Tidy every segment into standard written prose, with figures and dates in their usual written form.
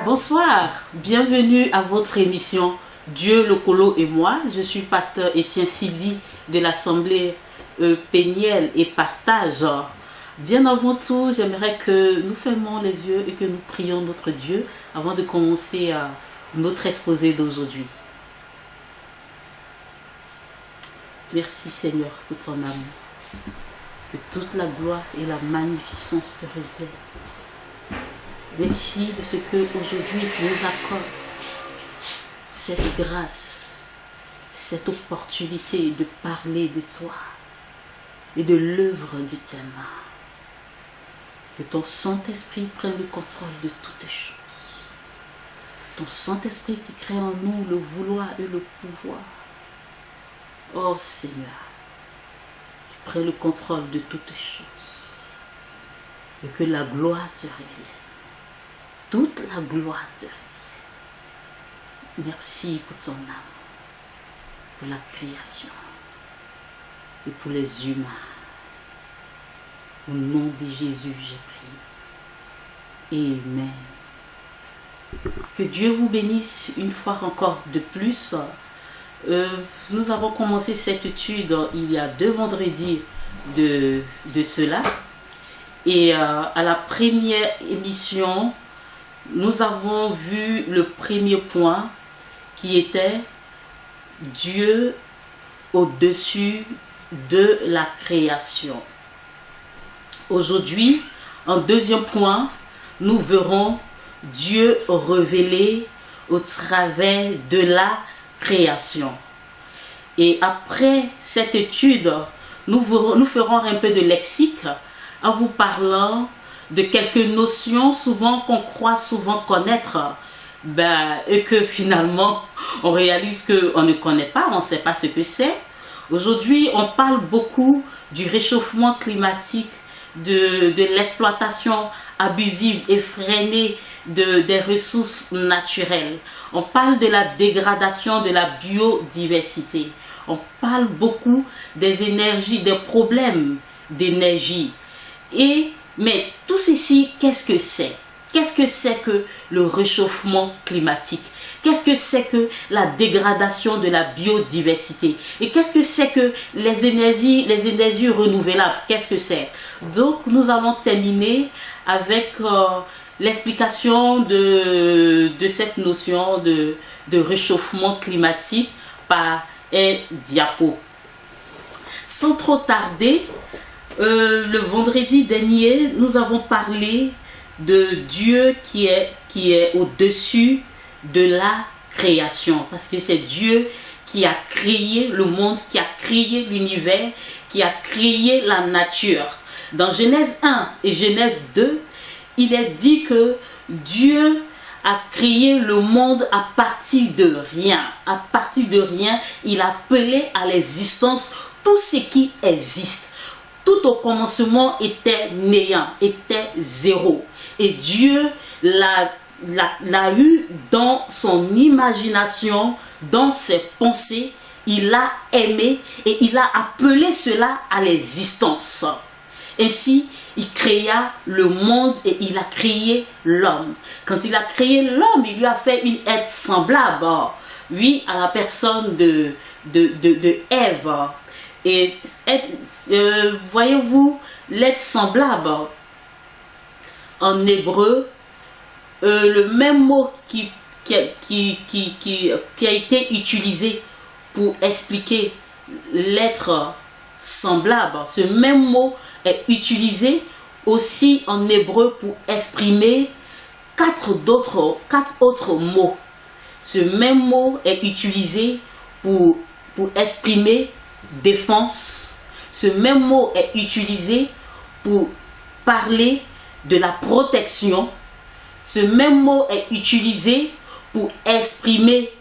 Bonsoir, bienvenue à votre émission Dieu, le Colo et moi. Je suis pasteur Étienne Sylvie de l'Assemblée Péniel et Partage. Bien avant tout, j'aimerais que nous fermions les yeux et que nous prions notre Dieu avant de commencer notre exposé d'aujourd'hui. Merci Seigneur pour ton amour. Que toute la gloire et la magnificence te réservent. Merci de ce que aujourd'hui tu nous accordes, cette grâce, cette opportunité de parler de toi et de l'œuvre de tes mains. Que ton Saint-Esprit prenne le contrôle de toutes choses. Ton Saint-Esprit qui crée en nous le vouloir et le pouvoir. Oh Seigneur, qui prenne le contrôle de toutes choses. Et que la gloire te revienne. Toute la gloire te revienne. Merci pour ton âme, pour la création et pour les humains. Au nom de Jésus, j'ai prié. Amen. Que Dieu vous bénisse une fois encore de plus. Nous avons commencé cette étude il y a 2 vendredis de cela. Et à la première émission, nous avons vu le premier point qui était Dieu au-dessus de la création. Aujourd'hui, en deuxième point, nous verrons Dieu révélé au travers de la création. Et après cette étude, nous ferons un peu de lexique en vous parlant de quelques notions souvent qu'on croit souvent connaître, et que finalement on réalise qu'on ne connaît pas, on ne sait pas ce que c'est. Aujourd'hui, on parle beaucoup du réchauffement climatique, de l'exploitation abusive, effrénée des ressources naturelles. On parle de la dégradation de la biodiversité. On parle beaucoup des énergies, des problèmes d'énergie. Mais tout ceci, qu'est-ce que c'est? Qu'est-ce que c'est que le réchauffement climatique? Qu'est-ce que c'est que la dégradation de la biodiversité? Et qu'est-ce que c'est que les énergies renouvelables? Qu'est-ce que c'est? Donc, nous allons terminer avec l'explication de cette notion de réchauffement climatique par un diapo. Sans trop tarder, le vendredi dernier, nous avons parlé de Dieu qui est au-dessus de la création. Parce que c'est Dieu qui a créé le monde, qui a créé l'univers, qui a créé la nature. Dans Genèse 1 et Genèse 2, il est dit que Dieu a créé le monde à partir de rien. À partir de rien, il a appelé à l'existence tout ce qui existe. Tout au commencement était néant, était zéro. Et Dieu l'a eu dans son imagination, dans ses pensées. Il l'a aimé et il a appelé cela à l'existence. Ainsi, il créa le monde et il a créé l'homme. Quand il a créé l'homme, il lui a fait une aide semblable. Oui, à la personne de Ève. Et voyez-vous, l'être semblable en hébreu, le même mot qui a été utilisé pour expliquer l'être semblable, ce même mot est utilisé aussi en hébreu pour exprimer 4 autres mots. Ce même mot est utilisé pour exprimer défense. Ce même mot est utilisé pour parler de la protection. Ce même mot est utilisé pour exprimer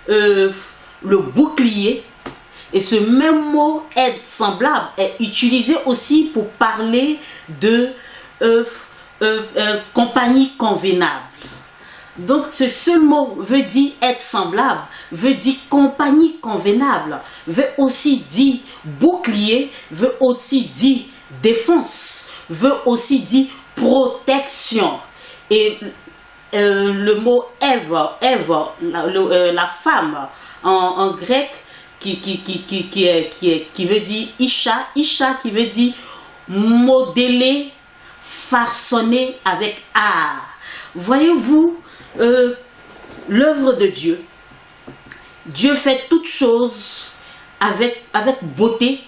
le bouclier. Et ce même mot aide semblable est utilisé aussi pour parler de compagnie convenable. Donc ce seul mot veut dire être semblable, veut dire compagnie convenable, veut aussi dire bouclier, veut aussi dire défense, veut aussi dire protection. Et le mot Ève, la femme en grec qui veut dire Isha, qui veut dire modeler, façonner avec art. Voyez-vous, l'œuvre de Dieu. Dieu fait toutes choses avec beauté,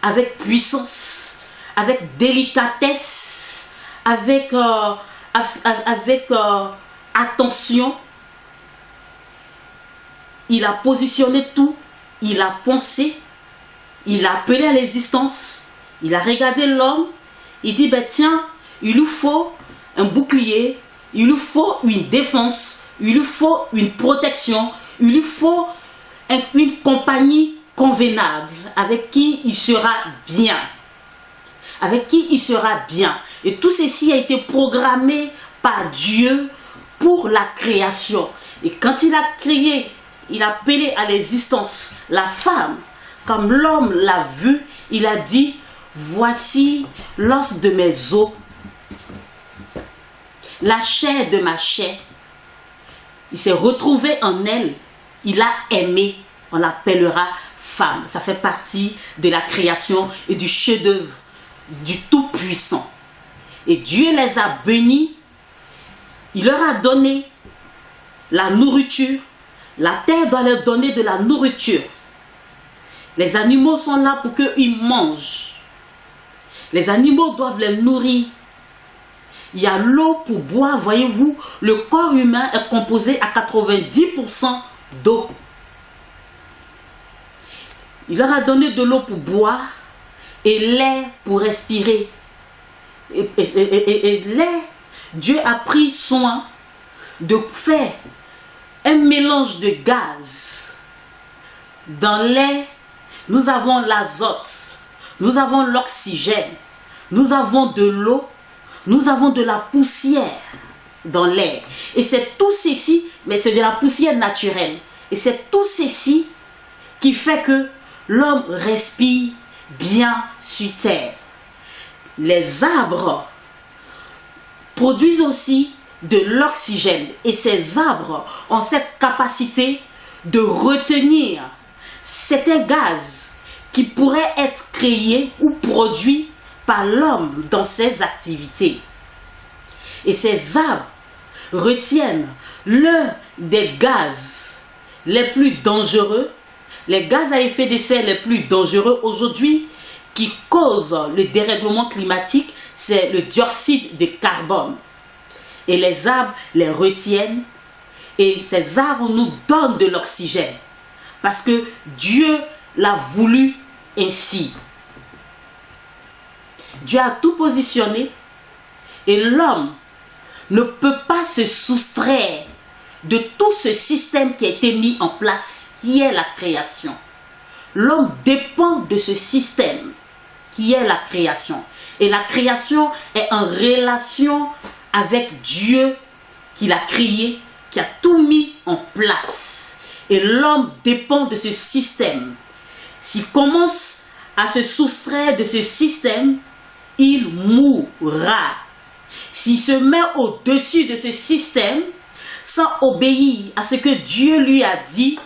avec puissance, avec délicatesse, avec attention. Il a positionné tout, il a pensé, il a appelé à l'existence, il a regardé l'homme, il dit, ben tiens, il lui faut un bouclier, il lui faut une défense, il lui faut une protection, il lui faut une compagnie convenable avec qui il sera bien. Avec qui il sera bien. Et tout ceci a été programmé par Dieu pour la création. Et quand il a créé, il a appelé à l'existence la femme, comme l'homme l'a vu, il a dit, voici l'os de mes os, la chair de ma chair. Il s'est retrouvé en elle, il a aimé, on l'appellera femme. Ça fait partie de la création et du chef-d'œuvre du Tout-Puissant. Et Dieu les a bénis, il leur a donné la nourriture. La terre doit leur donner de la nourriture. Les animaux sont là pour qu'ils mangent. Les animaux doivent les nourrir. Il y a l'eau pour boire. Voyez-vous, le corps humain est composé à 90% d'eau. Il leur a donné de l'eau pour boire et l'air pour respirer. Et l'air, Dieu a pris soin de faire un mélange de gaz. Dans l'air, nous avons l'azote, nous avons l'oxygène, nous avons de l'eau, nous avons de la poussière dans l'air. Et c'est tout ceci, mais c'est de la poussière naturelle. Et c'est tout ceci qui fait que l'homme respire bien sur terre. Les arbres produisent aussi de l'oxygène. Et ces arbres ont cette capacité de retenir certains gaz qui pourraient être créés ou produits par l'homme dans ses activités. Et ces arbres retiennent l'un des gaz les plus dangereux, les gaz à effet de serre les plus dangereux aujourd'hui qui causent le dérèglement climatique, c'est le dioxyde de carbone. Et les arbres les retiennent et ces arbres nous donnent de l'oxygène parce que Dieu l'a voulu ainsi. Dieu a tout positionné et l'homme ne peut pas se soustraire de tout ce système qui a été mis en place, qui est la création. L'homme dépend de ce système qui est la création. Et la création est en relation avec Dieu qui l'a créé, qui a tout mis en place. Et l'homme dépend de ce système. S'il commence à se soustraire de ce système, il mourra. S'il se met au-dessus de ce système, sans obéir à ce que Dieu lui a dit,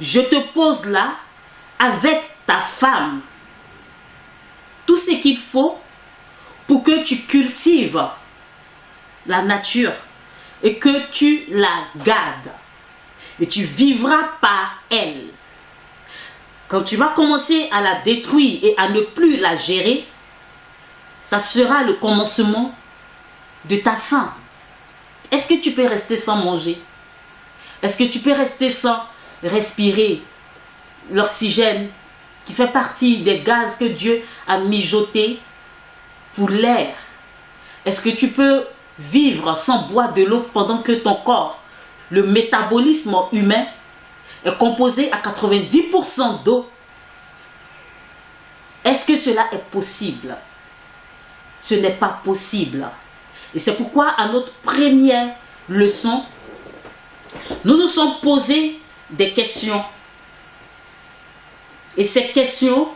je te pose là avec ta femme tout ce qu'il faut pour que tu cultives la nature et que tu la gardes et tu vivras par elle. Quand tu vas commencer à la détruire et à ne plus la gérer, ça sera le commencement de ta faim. Est-ce que tu peux rester sans manger? Est-ce que tu peux rester sans respirer l'oxygène qui fait partie des gaz que Dieu a mijotés pour l'air? Est-ce que tu peux vivre sans boire de l'eau pendant que ton corps, le métabolisme humain, est composé à 90% d'eau. Est-ce que cela est possible? Ce n'est pas possible. Et c'est pourquoi à notre première leçon, nous nous sommes posé des questions. Et ces questions,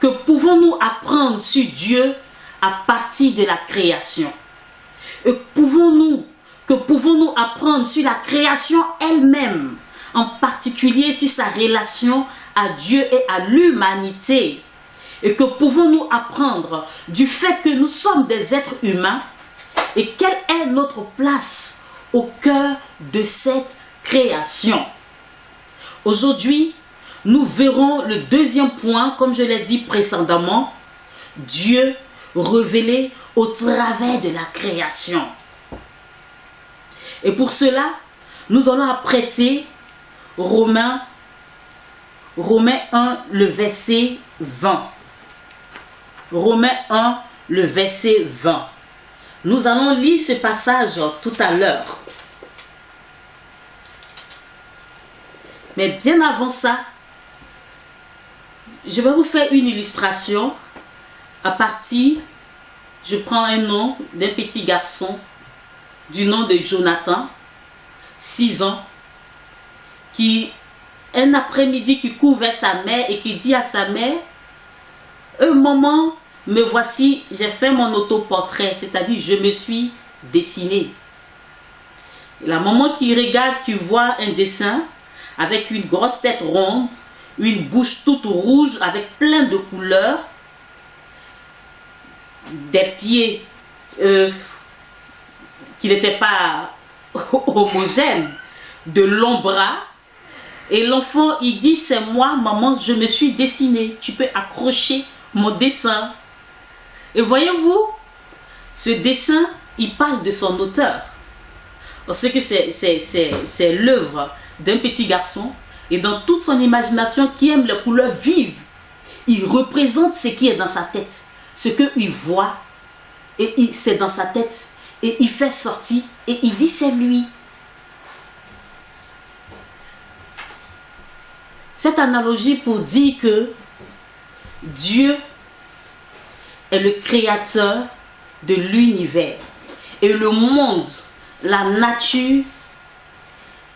que pouvons-nous apprendre sur Dieu à partir de la création? Et que pouvons-nous apprendre sur la création elle-même, en particulier sur sa relation à Dieu et à l'humanité? Et que pouvons-nous apprendre du fait que nous sommes des êtres humains et quelle est notre place au cœur de cette création? Aujourd'hui, nous verrons le deuxième point, comme je l'ai dit précédemment, Dieu révélé au travers de la création. Et pour cela, nous allons apprêter Romains 1, le verset 20. Romains 1, le verset 20. Nous allons lire ce passage tout à l'heure. Mais bien avant ça, je vais vous faire une illustration à partir, je prends un nom d'un petit garçon du nom de Jonathan, 6 ans, qui, un après-midi, qui court vers sa mère et qui dit à sa mère, maman, me voici, j'ai fait mon autoportrait, c'est-à-dire je me suis dessiné. La maman qui regarde, qui voit un dessin avec une grosse tête ronde, une bouche toute rouge avec plein de couleurs, des pieds qui n'étaient pas homogènes, de longs bras. Et l'enfant, il dit, c'est moi, maman, je me suis dessiné. Tu peux accrocher mon dessin. Et voyez-vous, ce dessin, il parle de son auteur. Parce que c'est l'œuvre d'un petit garçon. Et dans toute son imagination, qui aime les couleurs vives, il représente ce qui est dans sa tête. Ce qu'il voit, et c'est dans sa tête. Et il fait sortir, et il dit, c'est lui. Cette analogie pour dire que Dieu est le créateur de l'univers. Et le monde, la nature,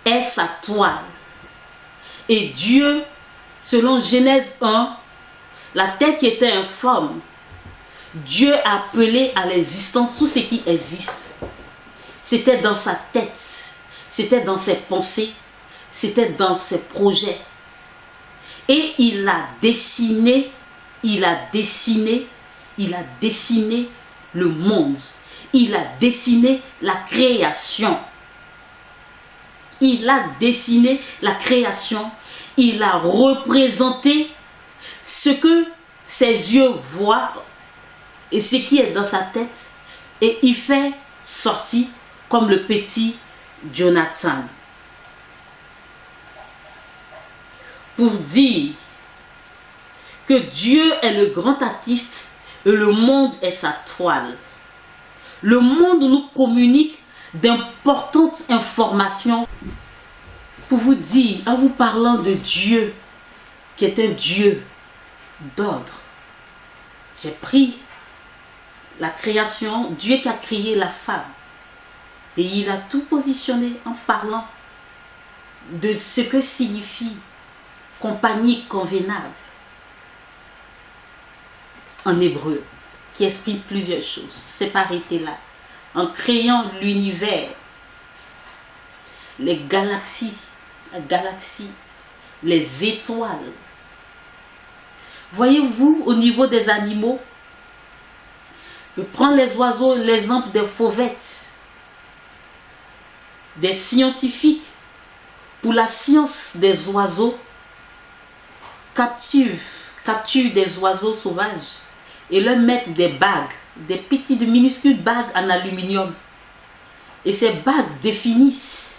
est sa toile. Et Dieu, selon Genèse 1, la terre qui était informe, Dieu a appelé à l'existence tout ce qui existe. C'était dans sa tête, c'était dans ses pensées, c'était dans ses projets. Et il a dessiné le monde. Il a dessiné la création. Il a dessiné la création. Il a représenté ce que ses yeux voient et ce qui est dans sa tête. Et il fait sortir comme le petit Jonathan. Pour dire que Dieu est le grand artiste et le monde est sa toile. Le monde nous communique d'importantes informations. Pour vous dire, en vous parlant de Dieu, qui est un Dieu d'ordre, j'ai pris la création, Dieu qui a créé la femme, et il a tout positionné en parlant de ce que signifie compagnie convenable en hébreu, qui exprime plusieurs choses. C'est pas arrêté là. En créant l'univers, les galaxies, la galaxie, les étoiles. Voyez-vous, au niveau des animaux, je prends les oiseaux, l'exemple des fauvettes, des scientifiques, pour la science des oiseaux, capturent des oiseaux sauvages et leur mettent des bagues, des petites minuscules bagues en aluminium. Et ces bagues définissent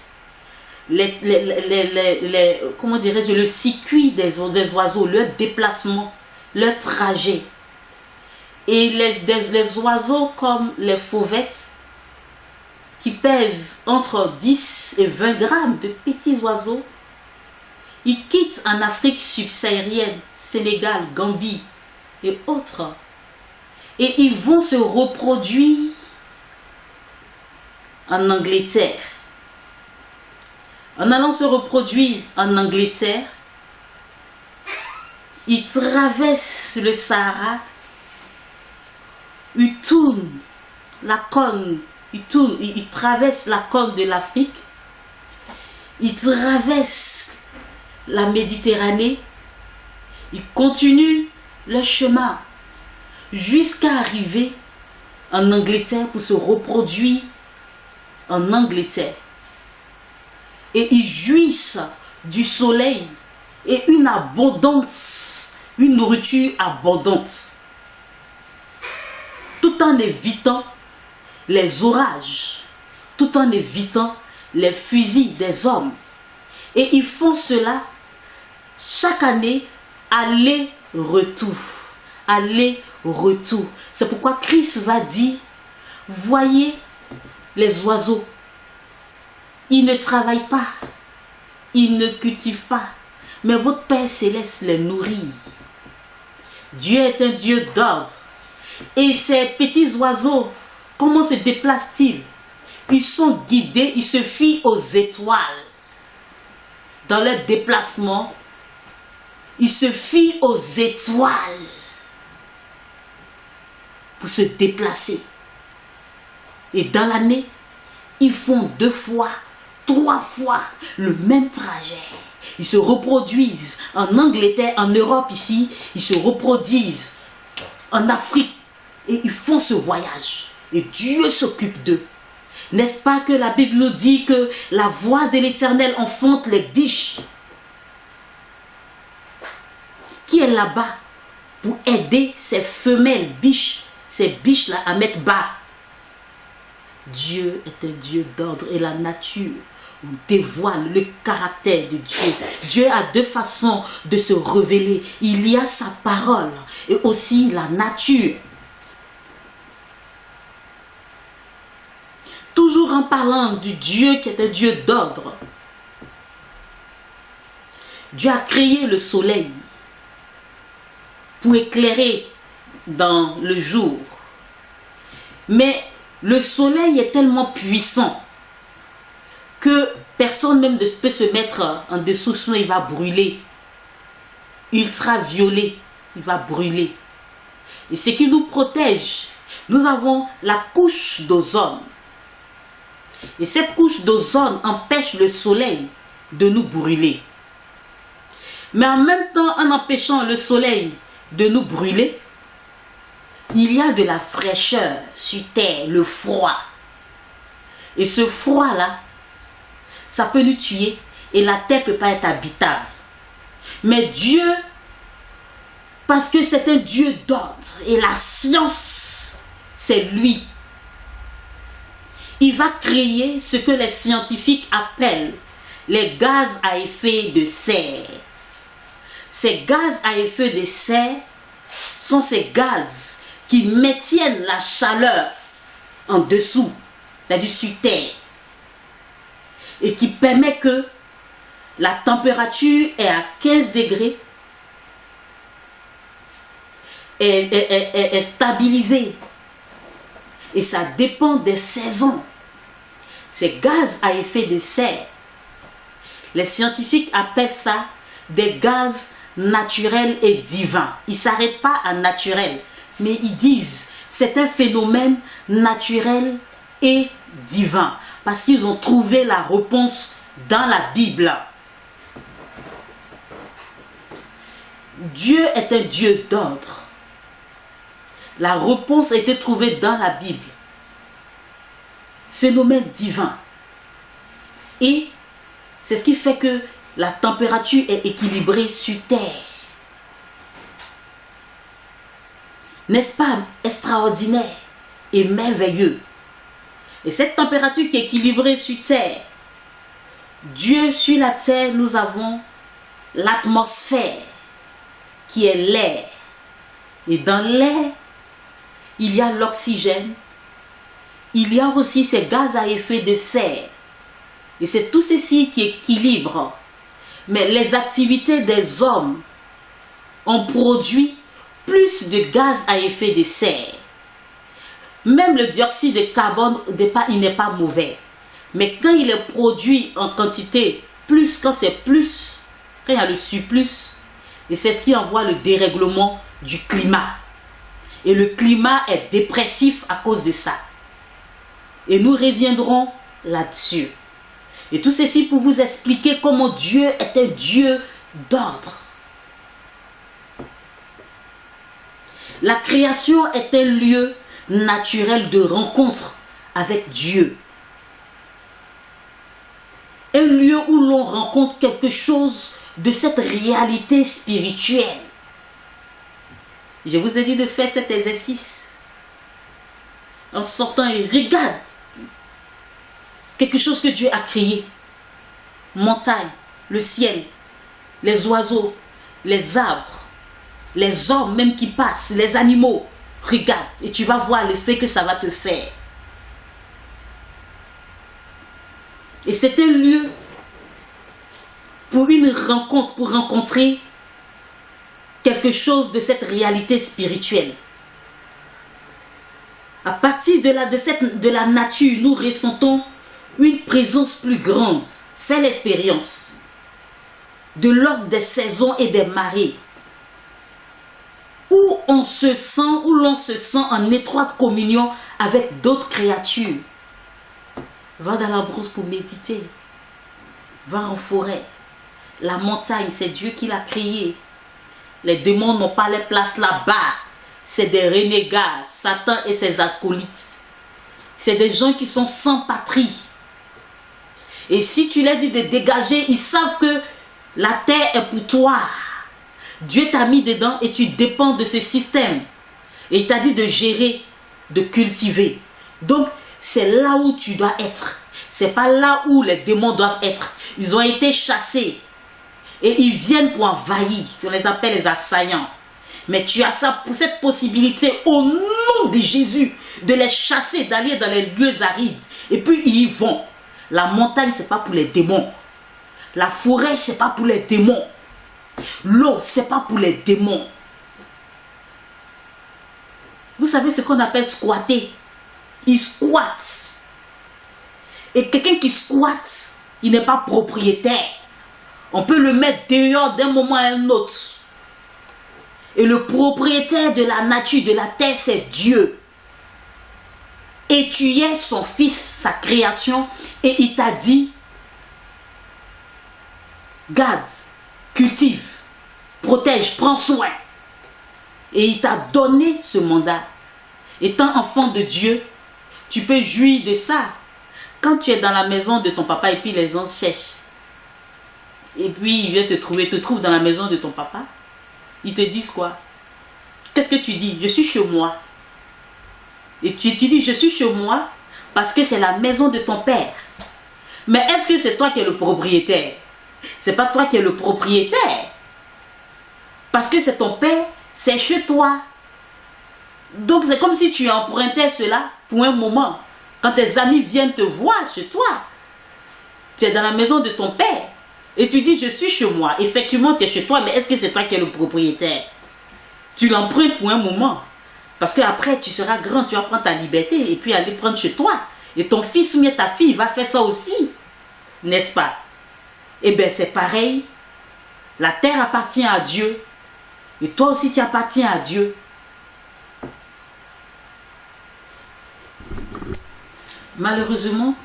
comment dirais-je, le circuit des oiseaux, leur déplacement, leur trajet. Et les oiseaux comme les fauvettes, qui pèsent entre 10 et 20 grammes, de petits oiseaux, Ils quittent en Afrique subsaharienne, Sénégal, Gambie et autres. Et ils vont se reproduire en Angleterre. En allant se reproduire en Angleterre, ils traversent le Sahara, ils tournent la cône, ils traversent la cône de l'Afrique, ils traversent la Méditerranée, ils continuent leur chemin jusqu'à arriver en Angleterre pour se reproduire en Angleterre. Et ils jouissent du soleil et une nourriture abondante, tout en évitant les orages, tout en évitant les fusils des hommes. Et ils font cela chaque année, aller-retour, aller-retour. C'est pourquoi Christ va dire, voyez les oiseaux, ils ne travaillent pas, ils ne cultivent pas, mais votre Père Céleste les nourrit. Dieu est un Dieu d'ordre. Et ces petits oiseaux, comment se déplacent-ils? Ils sont guidés, ils se fient aux étoiles. Dans leur déplacement, ils se fient aux étoiles pour se déplacer. Et dans l'année, ils font 2 fois, 3 fois le même trajet. Ils se reproduisent en Angleterre, en Europe ici, ils se reproduisent en Afrique et ils font ce voyage. Et Dieu s'occupe d'eux. N'est-ce pas que la Bible nous dit que la voix de l'Éternel enfante les biches? Qui est là-bas pour aider ces femelles biches, ces biches-là à mettre bas? Dieu est un Dieu d'ordre et la nature dévoile le caractère de Dieu. Dieu a 2 façons de se révéler. Il y a sa parole et aussi la nature. Toujours en parlant du Dieu qui est un Dieu d'ordre. Dieu a créé le soleil pour éclairer dans le jour. Mais le soleil est tellement puissant que personne même ne peut se mettre en dessous, sinon il va brûler. Ultraviolet, il va brûler. Et ce qui nous protège, nous avons la couche d'ozone. Et cette couche d'ozone empêche le soleil de nous brûler. Mais en même temps, en empêchant le soleil de nous brûler, il y a de la fraîcheur sur terre, le froid. Et ce froid-là, ça peut nous tuer et la terre ne peut pas être habitable. Mais Dieu, parce que c'est un Dieu d'ordre et la science, c'est lui. Il va créer ce que les scientifiques appellent les gaz à effet de serre. Ces gaz à effet de serre sont ces gaz qui maintiennent la chaleur en dessous, c'est-à-dire sur terre, et qui permet que la température est à 15 degrés, est stabilisée. Et ça dépend des saisons. Ces gaz à effet de serre, les scientifiques appellent ça des gaz naturels et divins. Ils ne s'arrêtent pas à naturel, mais ils disent c'est un phénomène naturel et divin. Parce qu'ils ont trouvé la réponse dans la Bible. Dieu est un Dieu d'ordre. La réponse a été trouvée dans la Bible. Phénomène divin. Et c'est ce qui fait que la température est équilibrée sur terre. N'est-ce pas extraordinaire et merveilleux? Et cette température qui est équilibrée sur terre, Dieu sur la terre, nous avons l'atmosphère qui est l'air. Et dans l'air, il y a l'oxygène. Il y a aussi ces gaz à effet de serre. Et c'est tout ceci qui équilibre Mais les activités des hommes ont produit plus de gaz à effet de serre. Même le dioxyde de carbone, il n'est pas mauvais. Mais quand il est produit en quantité plus, quand il y a le surplus, et c'est ce qui envoie le dérèglement du climat. Et le climat est dépressif à cause de ça. Et nous reviendrons là-dessus. Et tout ceci pour vous expliquer comment Dieu est un Dieu d'ordre. La création est un lieu naturel de rencontre avec Dieu. Un lieu où l'on rencontre quelque chose de cette réalité spirituelle. Je vous ai dit de faire cet exercice. En sortant, et regarde quelque chose que Dieu a créé. Montagne, le ciel, les oiseaux, les arbres, les hommes même qui passent, les animaux. Regarde et tu vas voir l'effet que ça va te faire. Et c'est un lieu pour une rencontre, pour rencontrer quelque chose de cette réalité spirituelle. À partir de la nature, nous ressentons une présence plus grande. Fais l'expérience de l'ordre des saisons et des marées. Où l'on se sent en étroite communion avec d'autres créatures. Va dans la brousse pour méditer. Va en forêt. La montagne, c'est Dieu qui l'a créée. Les démons n'ont pas les places là-bas. C'est des renégats, Satan et ses acolytes. C'est des gens qui sont sans patrie. Et si tu leur dis de dégager, ils savent que la terre est pour toi. Dieu t'a mis dedans et tu dépends de ce système. Et il t'a dit de gérer, de cultiver. Donc, c'est là où tu dois être. C'est pas là où les démons doivent être. Ils ont été chassés. Et ils viennent pour envahir. On les appelle les assaillants. Mais tu as ça pour cette possibilité au nom de Jésus de les chasser, d'aller dans les lieux arides. Et puis ils y vont. La montagne, c'est pas pour les démons. La forêt, c'est pas pour les démons. L'eau, c'est pas pour les démons. Vous savez ce qu'on appelle squatter? Ils squattent. Et quelqu'un qui squatte, il n'est pas propriétaire. On peut le mettre dehors d'un moment à un autre. Et le propriétaire de la nature, de la terre, c'est Dieu. Et tu es son fils, sa création. Et il t'a dit, garde, cultive, protège, prends soin. Et il t'a donné ce mandat. Étant enfant de Dieu, tu peux jouir de ça. Quand tu es dans la maison de ton papa et puis les gens cherchent. Et puis il vient te trouve dans la maison de ton papa. Ils te disent quoi? Qu'est-ce que tu dis? Je suis chez moi. Et tu dis je suis chez moi parce que c'est la maison de ton père. Mais est-ce que c'est toi qui es le propriétaire? C'est pas toi qui es le propriétaire. Parce que c'est ton père, c'est chez toi. Donc c'est comme si tu empruntais cela pour un moment. Quand tes amis viennent te voir chez toi, tu es dans la maison de ton père. Et tu dis, je suis chez moi. Effectivement, tu es chez toi, mais est-ce que c'est toi qui es le propriétaire? Tu l'empruntes pour un moment. Parce qu'après, tu seras grand, tu vas prendre ta liberté et puis aller prendre chez toi. Et ton fils ou bien ta fille va faire ça aussi. N'est-ce pas? Eh bien, c'est pareil. La terre appartient à Dieu. Et toi aussi, tu appartiens à Dieu. Malheureusement,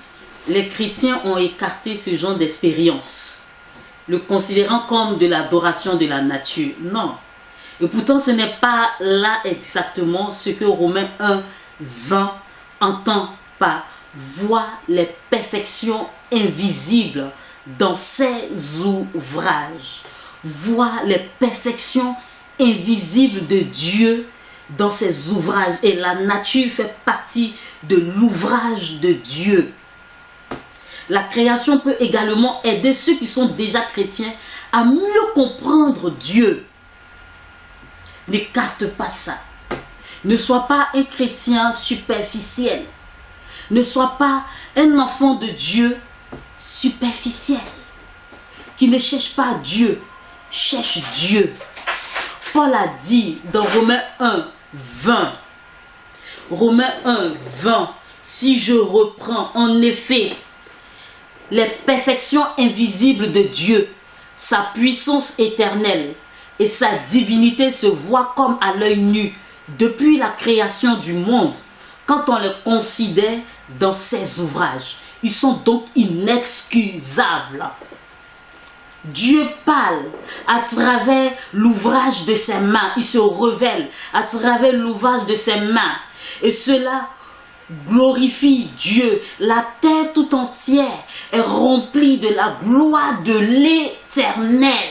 les chrétiens ont écarté ce genre d'expérience, le considérant comme de l'adoration de la nature. Non. Et pourtant, ce n'est pas là exactement ce que Romains 1, 20 entend par voir les perfections invisibles dans ses ouvrages. Voir les perfections invisibles de Dieu dans ses ouvrages. Et la nature fait partie de l'ouvrage de Dieu. La création peut également aider ceux qui sont déjà chrétiens à mieux comprendre Dieu. N'écarte pas ça. Ne sois pas un chrétien superficiel. Ne sois pas un enfant de Dieu superficiel. qui ne cherche pas Dieu, cherche Dieu. Paul a dit dans Romains 1, 20. Romains 1, 20. Si je reprends, en effet, les perfections invisibles de Dieu, sa puissance éternelle et sa divinité se voient comme à l'œil nu depuis la création du monde, quand on les considère dans ses ouvrages. Ils sont donc inexcusables. Dieu parle à travers l'ouvrage de ses mains. Il se révèle à travers l'ouvrage de ses mains. Et cela glorifie Dieu. La terre tout entière est remplie de la gloire de l'Éternel.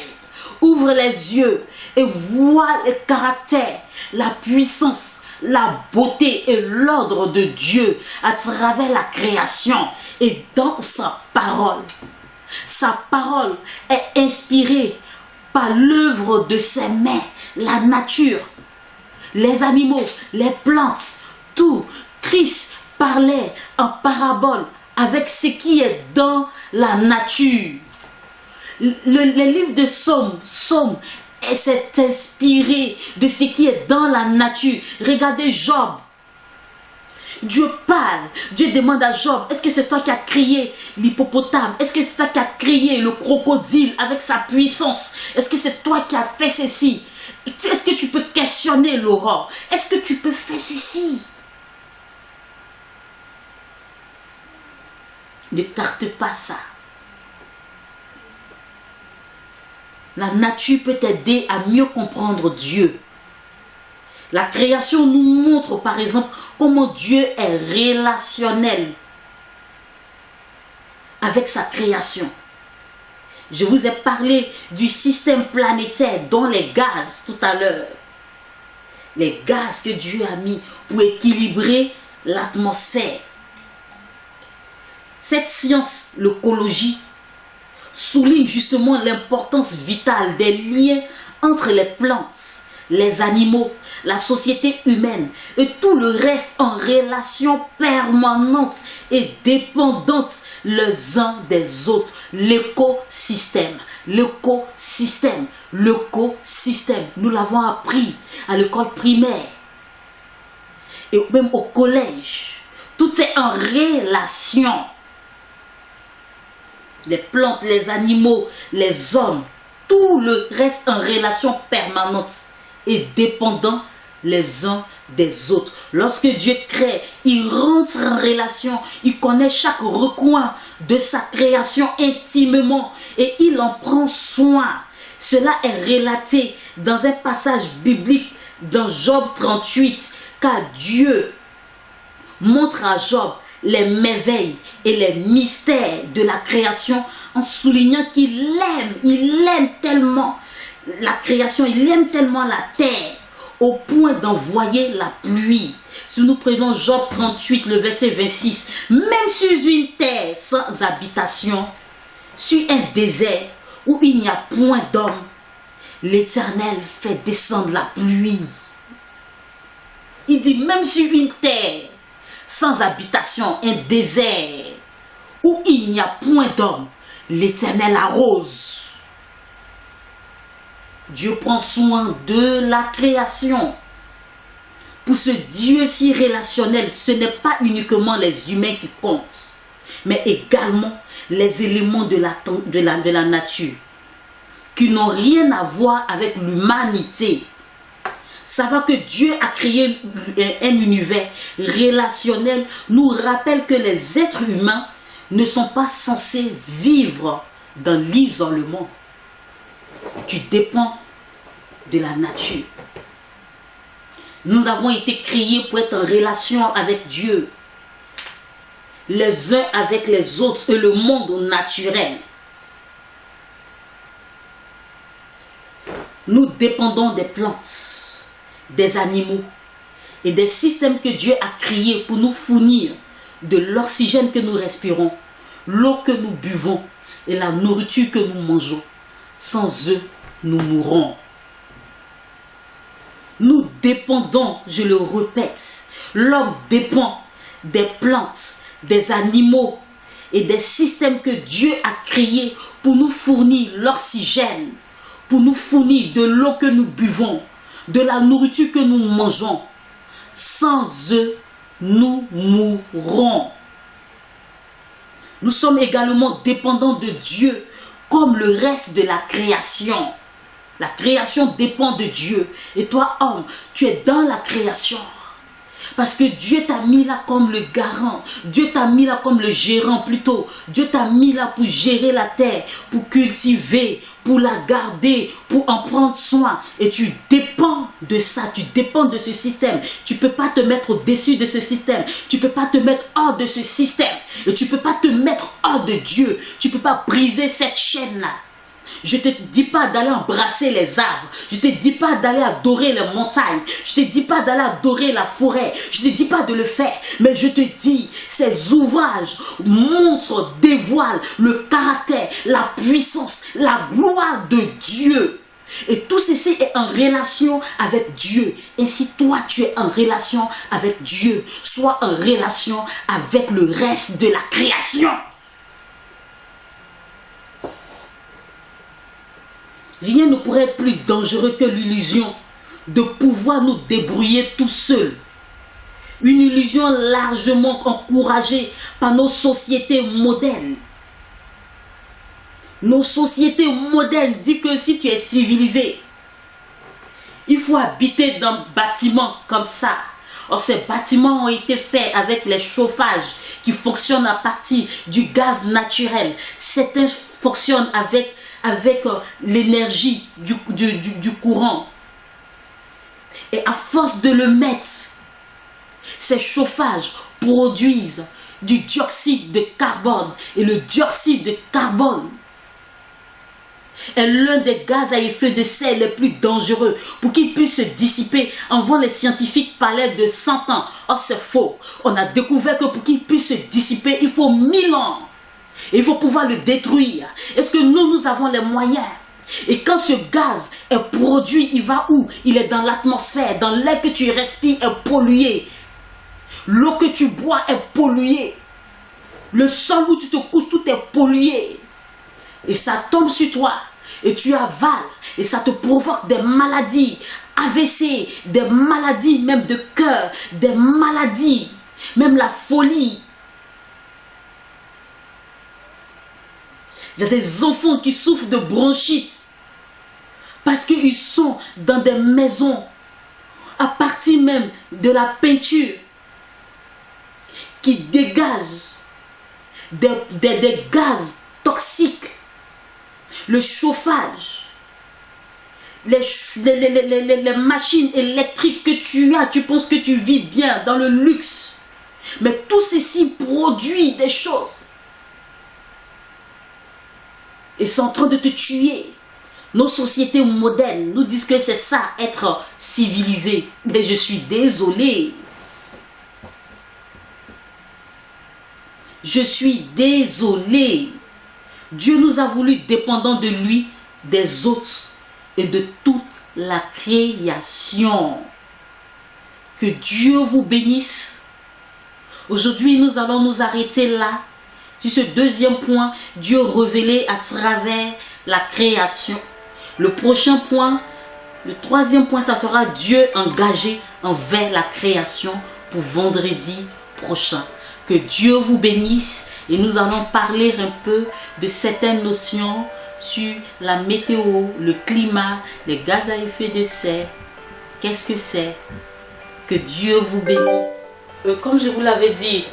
Ouvre les yeux et vois le caractère, la puissance, la beauté et l'ordre de Dieu à travers la création et dans sa parole. Sa parole est inspirée par l'œuvre de ses mains, la nature, les animaux, les plantes, tout. Christ parlait en parabole avec ce qui est dans la nature. Les livres de Psaume s'est inspiré de ce qui est dans la nature. Regardez Job. Dieu parle. Dieu demande à Job, est-ce que c'est toi qui as créé l'hippopotame? Est-ce que c'est toi qui as créé le crocodile avec sa puissance? Est-ce que c'est toi qui as fait ceci? Est-ce que tu peux questionner l'aurore? Est-ce que tu peux faire ceci? Ne carte pas ça. La nature peut t'aider à mieux comprendre Dieu. La création nous montre par exemple comment Dieu est relationnel avec sa création. Je vous ai parlé du système planétaire dont les gaz tout à l'heure. Les gaz que Dieu a mis pour équilibrer l'atmosphère. Cette science, l'écologie, souligne justement l'importance vitale des liens entre les plantes, les animaux, la société humaine et tout le reste en relation permanente et dépendante les uns des autres. L'écosystème, l'écosystème, l'écosystème. Nous l'avons appris à l'école primaire et même au collège. Tout est en relation. Les plantes, les animaux, les hommes, tout le reste en relation permanente et dépendant les uns des autres. Lorsque Dieu crée, il rentre en relation, il connaît chaque recoin de sa création intimement et il en prend soin. Cela est relaté dans un passage biblique dans Job 38, car Dieu montre à Job les merveilles et les mystères de la création en soulignant qu'il aime, il aime tellement la création, il aime tellement la terre au point d'envoyer la pluie. Si nous prenons Job 38, le verset 26, même sur une terre sans habitation, sur un désert où il n'y a point d'homme, l'Éternel fait descendre la pluie. Il dit même sur une terre sans habitation, un désert où il n'y a point d'homme, l'Éternel arrose. Dieu prend soin de la création. Pour ce Dieu si relationnel, ce n'est pas uniquement les humains qui comptent, mais également les éléments de la nature qui n'ont rien à voir avec l'humanité. Savoir que Dieu a créé un univers relationnel nous rappelle que les êtres humains ne sont pas censés vivre dans l'isolement. Tu dépends de la nature. Nous avons été créés pour être en relation avec Dieu, les uns avec les autres et le monde naturel. Nous dépendons des plantes, des animaux et des systèmes que Dieu a créés pour nous fournir de l'oxygène que nous respirons, l'eau que nous buvons et la nourriture que nous mangeons. Sans eux, nous mourrons. Nous dépendons, je le répète, l'homme dépend des plantes, des animaux et des systèmes que Dieu a créés pour nous fournir l'oxygène, pour nous fournir de l'eau que nous buvons, de la nourriture que nous mangeons. Sans eux, nous mourrons. Nous sommes également dépendants de Dieu, comme le reste de la création. La création dépend de Dieu. Et toi, homme, tu es dans la création. Parce que Dieu t'a mis là comme le garant. Dieu t'a mis là comme le gérant plutôt. Dieu t'a mis là pour gérer la terre, pour cultiver, pour la garder, pour en prendre soin. Et tu dépends de ça, tu dépends de ce système. Tu ne peux pas te mettre au-dessus de ce système. Tu ne peux pas te mettre hors de ce système. Et tu ne peux pas te mettre hors de Dieu. Tu ne peux pas briser cette chaîne-là. Je ne te dis pas d'aller embrasser les arbres. Je ne te dis pas d'aller adorer les montagnes. Je ne te dis pas d'aller adorer la forêt. Je ne te dis pas de le faire. Mais je te dis, ces ouvrages montrent, dévoilent le caractère, la puissance, la gloire de Dieu. Et tout ceci est en relation avec Dieu. Et si toi tu es en relation avec Dieu, sois en relation avec le reste de la création. Rien ne pourrait être plus dangereux que l'illusion de pouvoir nous débrouiller tout seuls. Une illusion largement encouragée par nos sociétés modernes. Nos sociétés modernes disent que si tu es civilisé, il faut habiter dans un bâtiment comme ça. Or, ces bâtiments ont été faits avec les chauffages qui fonctionnent à partir du gaz naturel. Certains fonctionnent avec l'énergie du courant. Et à force de le mettre, ces chauffages produisent du dioxyde de carbone. Et le dioxyde de carbone est l'un des gaz à effet de serre les plus dangereux. Pour qu'il puisse se dissiper, avant les scientifiques parlaient de 100 ans. Or c'est faux. On a découvert que pour qu'il puisse se dissiper, il faut 1000 ans. Et il faut pouvoir le détruire. Est-ce que nous avons les moyens? Et quand ce gaz est produit, il va où? Il est dans l'atmosphère. Dans l'air que tu respires est pollué. L'eau que tu bois est polluée. Le sol où tu te couches, tout est pollué. Et ça tombe sur toi. Et tu avales. Et ça te provoque des maladies. AVC, des maladies même de cœur, des maladies, même la folie. Il y a des enfants qui souffrent de bronchite parce qu'ils sont dans des maisons à partir même de la peinture qui dégage des gaz toxiques, le chauffage, les machines électriques que tu as, tu penses que tu vis bien dans le luxe, mais tout ceci produit des choses. Et c'est en train de te tuer. Nos sociétés modernes nous disent que c'est ça, être civilisé. Mais je suis désolé. Je suis désolé. Dieu nous a voulu dépendants de lui, des autres et de toute la création. Que Dieu vous bénisse. Aujourd'hui, nous allons nous arrêter là. Sur ce deuxième point, Dieu révélé à travers la création. Le prochain point, le troisième point, ça sera Dieu engagé envers la création pour vendredi prochain. Que Dieu vous bénisse et nous allons parler un peu de certaines notions sur la météo, le climat, les gaz à effet de serre. Qu'est-ce que c'est? Que Dieu vous bénisse. Comme je vous l'avais dit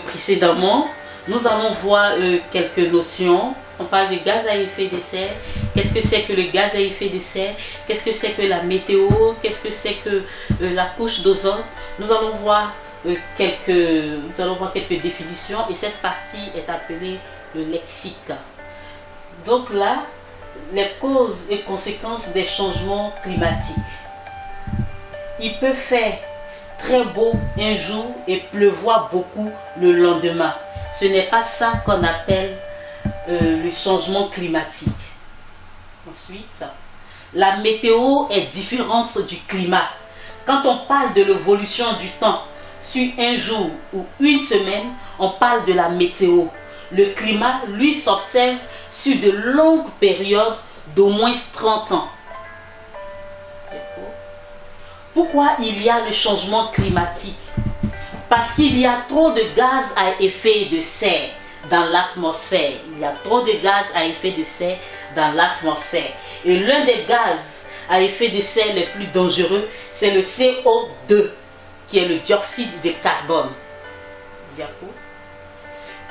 précédemment, nous allons voir quelques notions. On parle de gaz à effet de serre. Qu'est-ce que c'est que le gaz à effet de serre? Qu'est-ce que c'est que la météo? Qu'est-ce que c'est que la couche d'ozone? Nous allons voir quelques définitions et cette partie est appelée le lexique. Donc là, les causes et conséquences des changements climatiques. Il peut faire très beau un jour et pleuvoir beaucoup le lendemain. Ce n'est pas ça qu'on appelle le changement climatique. Ensuite, la météo est différente du climat. Quand on parle de l'évolution du temps sur un jour ou une semaine, on parle de la météo. le climat, lui, s'observe sur de longues périodes d'au moins 30 ans. Pourquoi il y a le changement climatique? Parce qu'il y a trop de gaz à effet de serre dans l'atmosphère. Il y a trop de gaz à effet de serre dans l'atmosphère. Et l'un des gaz à effet de serre les plus dangereux, c'est le CO2, qui est le dioxyde de carbone.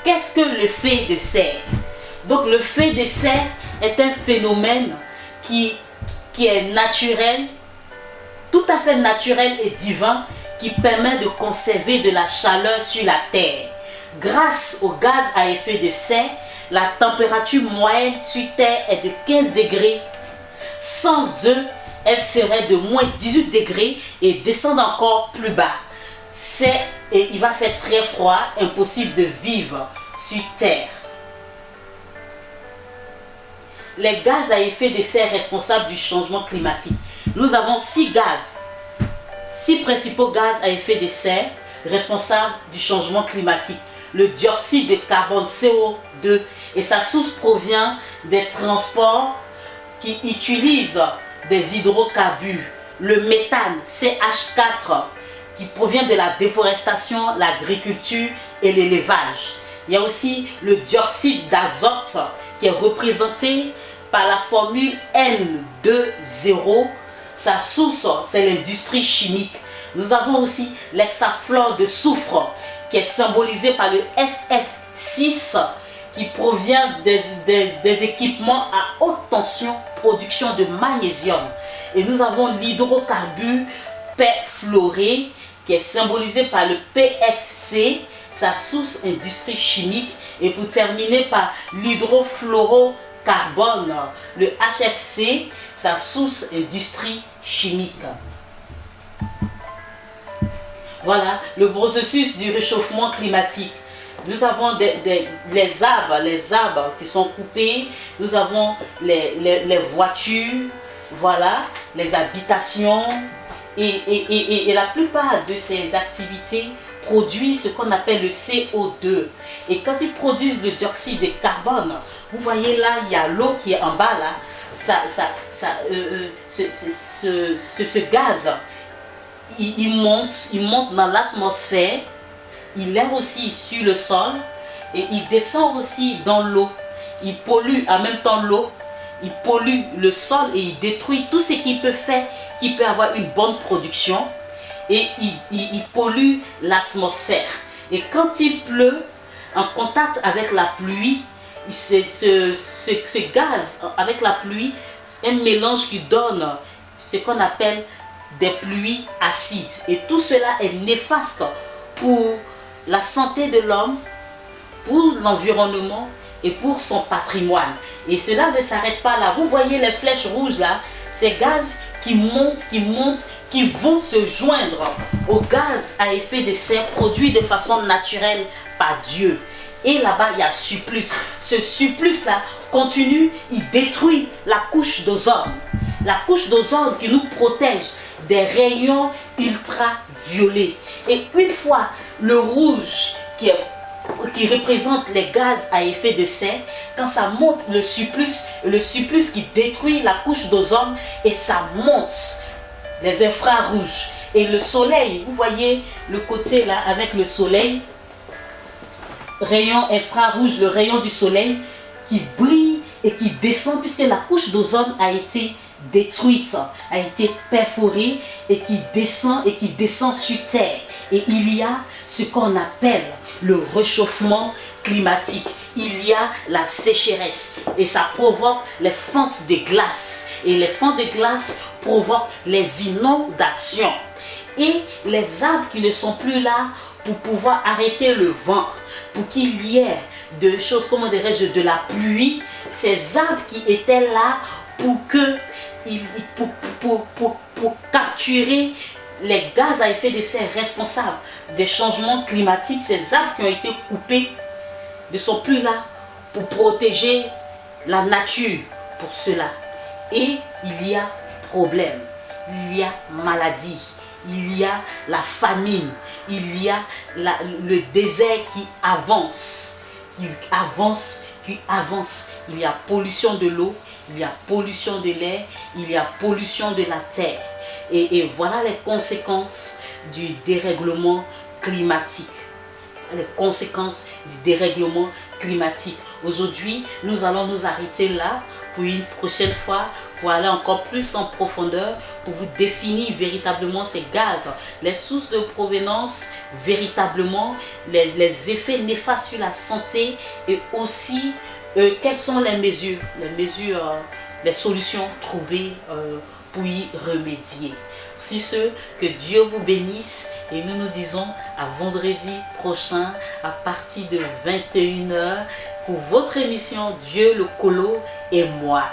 Qu'est-ce que le fait de serre? Donc le fait de serre est un phénomène qui est naturel, tout à fait naturel et divin, qui permet de conserver de la chaleur sur la Terre. Grâce au gaz à effet de serre, la température moyenne sur Terre est de 15 degrés. Sans eux, elle serait de moins 18 degrés et descend encore plus bas. Et il va faire très froid, impossible de vivre sur Terre. Les gaz à effet de serre responsables du changement climatique. Nous avons 6 principaux gaz à effet de serre responsables du changement climatique. Le dioxyde de carbone, CO2, et sa source provient des transports qui utilisent des hydrocarbures. Le méthane, CH4, qui provient de la déforestation, l'agriculture et l'élevage. Il y a aussi le dioxyde d'azote qui est représenté par la formule N20. Sa source, c'est l'industrie chimique. Nous avons aussi l'hexafluore de soufre qui est symbolisé par le SF6 qui provient des équipements à haute tension, production de magnésium. Et nous avons l'hydrocarbure perfluoré qui est symbolisé par le PFC, sa source industrie chimique. Et pour terminer par l'hydrofluorocarbone, le HFC, sa source industrie chimique. Voilà le processus du réchauffement climatique. Nous avons les arbres qui sont coupés, nous avons les voitures, voilà, les habitations, et la plupart de ces activités produisent ce qu'on appelle le CO2. Et quand ils produisent le dioxyde de carbone, vous voyez là, il y a l'eau qui est en bas là, ce gaz, il monte dans l'atmosphère, il est aussi sur le sol et il descend aussi dans l'eau. Il pollue en même temps l'eau, il pollue le sol et il détruit tout ce qu'il peut faire, qui peut avoir une bonne production, et il pollue l'atmosphère. Et quand il pleut, en contact avec la pluie, ce gaz avec la pluie, c'est un mélange qui donne ce qu'on appelle des pluies acides. Et tout cela est néfaste pour la santé de l'homme, pour l'environnement et pour son patrimoine. Et cela ne s'arrête pas là. Vous voyez les flèches rouges là, ces gaz qui montent, qui vont se joindre aux gaz à effet de serre produits de façon naturelle par Dieu. Et là-bas, il y a surplus. Ce surplus-là continue, il détruit la couche d'ozone. La couche d'ozone qui nous protège des rayons ultraviolets. Et une fois le rouge qui représente les gaz à effet de serre, quand ça monte, le surplus qui détruit la couche d'ozone, et ça monte les infrarouges. Et le soleil, vous voyez le côté là avec le soleil, rayon infrarouge, le rayon du soleil qui brille et qui descend, puisque la couche d'ozone a été détruite, a été perforée, et qui descend sur Terre. Et il y a ce qu'on appelle le réchauffement climatique. Il y a la sécheresse et ça provoque les fentes de glace. Et les fentes de glace provoquent les inondations. Et les arbres qui ne sont plus là pour pouvoir arrêter le vent, pour qu'il y ait de choses, comment dirais-je, de la pluie, ces arbres qui étaient là pour capturer les gaz à effet de serre responsables des changements climatiques, ces arbres qui ont été coupés ne sont plus là pour protéger la nature pour cela. Et il y a problème, il y a maladie, il y a la famine, il y a le désert qui avance. qui avance, puis avance. Il y a pollution de l'eau, il y a pollution de l'air, il y a pollution de la terre. Et voilà les conséquences du dérèglement climatique. Les conséquences du dérèglement climatique. Aujourd'hui, nous allons nous arrêter là pour une prochaine fois, pour aller encore plus en profondeur, pour vous définir véritablement ces gaz, les sources de provenance, véritablement les effets néfastes sur la santé et aussi quelles sont les mesures, les solutions trouvées pour y remédier. Sur ce, que Dieu vous bénisse et nous nous disons à vendredi prochain à partir de 21h pour votre émission Dieu le Colo et moi.